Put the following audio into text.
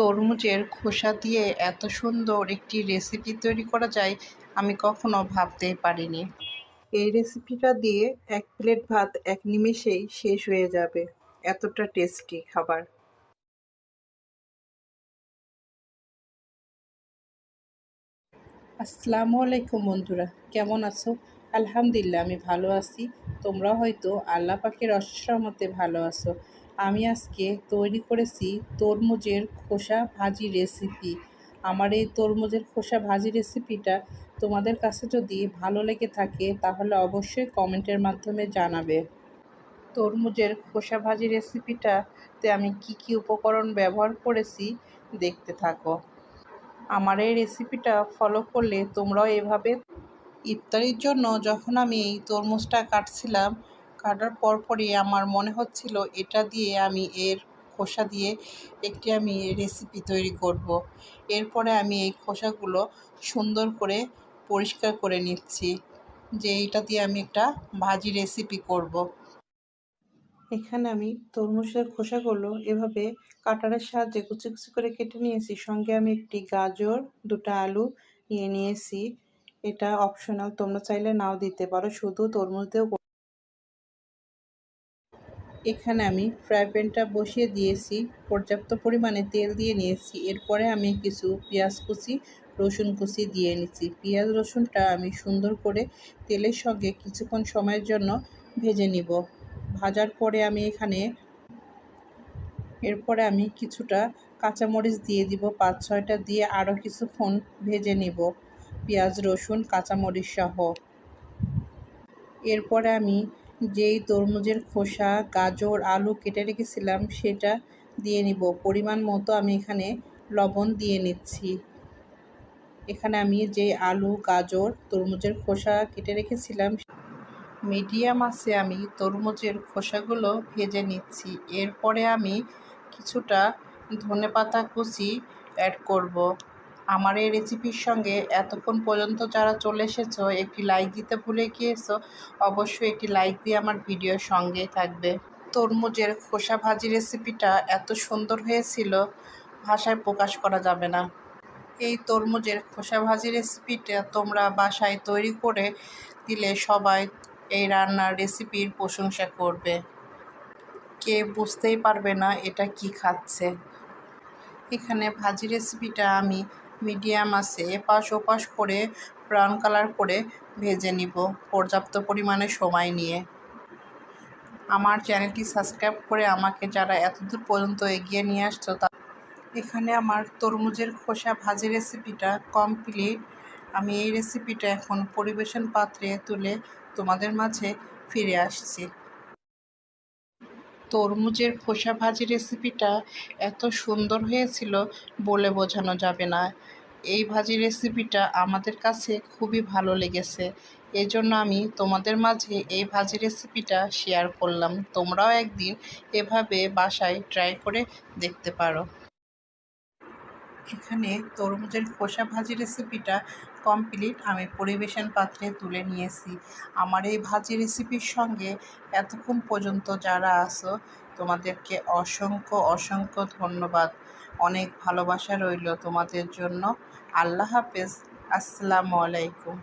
তরমুজের খোসা দিয়ে এত সুন্দর একটি রেসিপি তৈরি করা যায় আমি কখনো ভাবতেই পারিনি। এই রেসিপিটা দিয়ে 1 প্লেট ভাত 1 নিমেষেই শেষ হয়ে যাবে, এতটা টেস্টি খাবার। আসসালামু আলাইকুম বন্ধুরা, কেমন আছো? আলহামদুলিল্লাহ আমি ভালো আছি। তোমরা হয়তো আল্লাহ পাকের অশেষ রহমতে ভালো আছো। আমি আজকে তৈরি করেছি তরমুজের খোসা ভাজি রেসিপি। আমার এই তরমুজের খোসা ভাজি রেসিপিটা তোমাদের কাছে যদি ভালো লেগে থাকে তাহলে অবশ্যই কমেন্টের মাধ্যমে জানাবে। তরমুজের খোসা ভাজি রেসিপিটাতে আমি কি উপকরণ ব্যবহার করেছি দেখতে থাকো। আমার এই রেসিপিটা ফলো করলে তোমরাও এভাবে। ইফতারির জন্য যখন আমি এই তরমুজটা কাটছিলাম, কাটার পরপরই আমার মনে হচ্ছিল এটা দিয়ে আমি এর খোসা দিয়ে একটি আমি রেসিপি তৈরি করব। এরপরে আমি এই খোসাগুলো সুন্দর করে পরিষ্কার করে নিচ্ছি যে এটা দিয়ে আমি একটা ভাজি রেসিপি করব। এখানে আমি তরমুজের খোসাগুলো এভাবে কাটারের সাহায্যে কুচি কুচি করে কেটে নিয়েছি। সঙ্গে আমি একটি গাজর, 2টা আলু নিয়ে নিয়েছি। এটা অপশনাল, তোমরা চাইলে নাও দিতে পারো, শুধু তরমুজ দিয়েও। এখানে আমি ফ্রাই প্যানটা বসিয়ে দিয়েছি, পর্যাপ্ত পরিমাণে তেল দিয়ে নিয়েছি। এরপরে আমি কিছু পেঁয়াজ কুচি, রসুন কুচি দিয়ে নিচ্ছি। পেঁয়াজ রসুনটা আমি সুন্দর করে তেলের সঙ্গে কিছুক্ষণ সময়ের জন্য ভেজে নিব। ভাজার পরে আমি এরপরে আমি কিছুটা কাঁচামরিচ দিয়ে দিব, 5-6টা দিয়ে আরও কিছুক্ষণ ভেজে নিব পেঁয়াজ রসুন কাঁচামরিচ সহ। এরপরে আমি যেই তরমুজের খোসা, গাজর, আলু কেটে রেখেছিলাম সেটা দিয়ে নিব। পরিমাণ মতো আমি এখানে লবণ দিয়ে নিচ্ছি। এখানে আমি যে আলু, গাজর, তরমুজের খোসা কেটে রেখেছিলাম, মিডিয়াম আঁচে আমি তরমুজের খোসাগুলো ভেজে নিচ্ছি। এরপরে আমি কিছুটা ধনেপাতা কুচি অ্যাড করব। আমার এই রেসিপির সঙ্গে এতক্ষণ পর্যন্ত যারা চলে এসেছো, একটি লাইক দিতে ভুলে গিয়েছো, অবশ্যই একটি লাইক দিয়ে আমার ভিডিওর সঙ্গেই থাকবে। তরমুজের খোসা ভাজি রেসিপিটা এত সুন্দর হয়েছিল, ভাষায় প্রকাশ করা যাবে না। এই তরমুজের খোসা ভাজি রেসিপিটা তোমরা বাসায় তৈরি করে দিলে সবাই এই রান্নার রেসিপির প্রশংসা করবে। কে বুঝতেই পারবে না এটা কি খাচ্ছে। এখানে ভাজি রেসিপিটা আমি মিডিয়াম আঁচে এপাশ ওপাশ করে ব্রাউন কালার করে ভেজে নিব পর্যাপ্ত পরিমাণে সময় নিয়ে। আমার চ্যানেলটি সাবস্ক্রাইব করে আমাকে যারা এতদূর পর্যন্ত এগিয়ে নিয়ে আসছো, এখানে আমার তরমুজের খোসা ভাজি রেসিপিটা কমপ্লিট। আমি এই রেসিপিটা এখন পরিবেশন পাত্রে তুলে তোমাদের মাঝে ফিরে আসছি। তরমুজের খোসা ভাজি রেসিপিটা এত সুন্দর হয়েছিল বলে বোঝানো যাবে না। এই ভাজি রেসিপিটা আমাদের কাছে খুবই ভালো লেগেছে, এজন্য আমি তোমাদের মাঝে এই ভাজি রেসিপিটা শেয়ার করলাম। তোমরাও একদিন এভাবে বাসায় ট্রাই করে দেখতে পারো। এখানে তরমুজের খোসা ভাজি রেসিপিটা কমপ্লিট, আমি পরিবেশন পাত্রে তুলে নিয়েছি। আমার এই ভাজি রেসিপির সঙ্গে এতক্ষণ পর্যন্ত যারা আছো তোমাদেরকে অসংখ্য অসংখ্য ধন্যবাদ। অনেক ভালোবাসা রইল তোমাদের জন্য। আল্লাহ হাফেজ। আসসালামু আলাইকুম।